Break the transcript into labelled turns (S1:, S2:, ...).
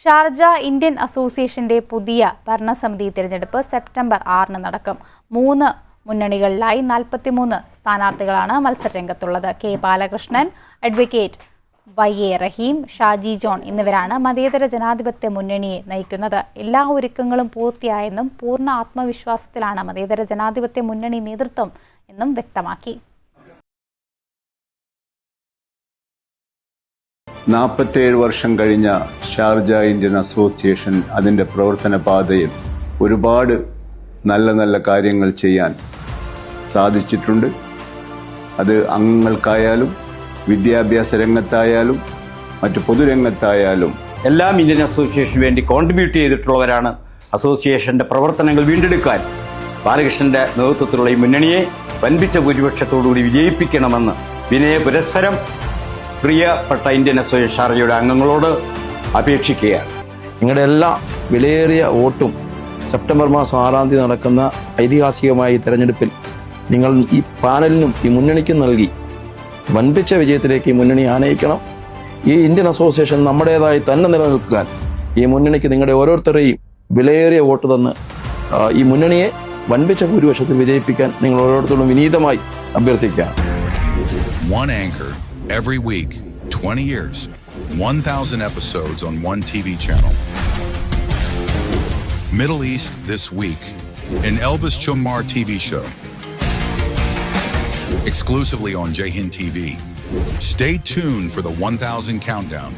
S1: Sharjah Indian അസോസിയേഷന്റെ പുതിയ ഭരണസമിതി തിരഞ്ഞെടുപ്പ് സെപ്റ്റംബർ 6 നടക്കും. 3 മുന്നണികളിലായി 43 സ്ഥാനാർത്ഥികളാണ് മത്സരരംഗത്തുള്ളത്. കെ ബാലകൃഷ്ണൻ, അഡ്വക്കേറ്റ് YA റഹീം, ഷാജി ജോൺ എന്നിവരാണ് മതേതര ജനാധിപത്യ മുന്നണിയെ നയിക്കുന്നത്. എല്ലാ ഒരുക്കങ്ങളും പൂർത്തിയായെന്നും പൂർണ്ണ ആത്മവിശ്വാസത്തിലാണ് മതേതര ജനാധിപത്യ മുന്നണി നേതൃത്വം എന്നും വ്യക്തമാക്കി.
S2: 47 വർഷം കഴിഞ്ഞ ഷാർജ ഇന്ത്യൻ അസോസിയേഷൻ അതിൻ്റെ പ്രവർത്തന പാതയിൽ ഒരുപാട് നല്ല നല്ല കാര്യങ്ങൾ ചെയ്യാൻ സാധിച്ചിട്ടുണ്ട്. അത് അംഗങ്ങൾക്കായാലും വിദ്യാഭ്യാസ രംഗത്തായാലും മറ്റു പൊതുരംഗത്തായാലും
S3: എല്ലാം ഇന്ത്യൻ അസോസിയേഷന് വേണ്ടി കോൺട്രിബ്യൂട്ട് ചെയ്തിട്ടുള്ളവരാണ്. അസോസിയേഷന്റെ പ്രവർത്തനങ്ങൾ വീണ്ടെടുക്കാൻ ബാലകൃഷ്ണന്റെ നേതൃത്വത്തിലുള്ള ഈ മുന്നണിയെ വൻപിച്ച ഭൂരിപക്ഷത്തോടുകൂടി വിജയിപ്പിക്കണമെന്ന് വിനയ പുരസ്സരം പ്രിയപ്പെട്ട ഇന്ത്യൻ അസോസിയേഷൻ ഷാർജയുടെ അംഗങ്ങളോട് അപേക്ഷിക്കുകയാണ്.
S4: നിങ്ങളുടെ എല്ലാ വിലയേറിയ വോട്ടും സെപ്റ്റംബർ മാസം 6 തീയതി നടക്കുന്ന ഐതിഹാസികമായ തെരഞ്ഞെടുപ്പിൽ നിങ്ങൾ ഈ പാനലിനും ഈ മുന്നണിക്കും നൽകി വൻപിച്ച വിജയത്തിലേക്ക് ഈ മുന്നണി ആനയിക്കണം. ഈ ഇന്ത്യൻ അസോസിയേഷൻ നമ്മുടേതായി തന്നെ നിലനിൽക്കാൻ ഈ മുന്നണിക്ക് നിങ്ങളുടെ ഓരോരുത്തരെയും വിലയേറിയ വോട്ട് തന്ന് ഈ മുന്നണിയെ വൻപിച്ച ഭൂരിപക്ഷത്തിൽ വിജയിപ്പിക്കാൻ നിങ്ങൾ ഓരോരുത്തരും വിനീതമായി അഭ്യർത്ഥിക്കുകയാണ്.
S5: One anchor every week, 20 years, 1,000 episodes on one TV channel. Middle East this week, an Elvis Chumar TV show. Exclusively on Jai Hind TV. Stay tuned for the 1,000 countdown.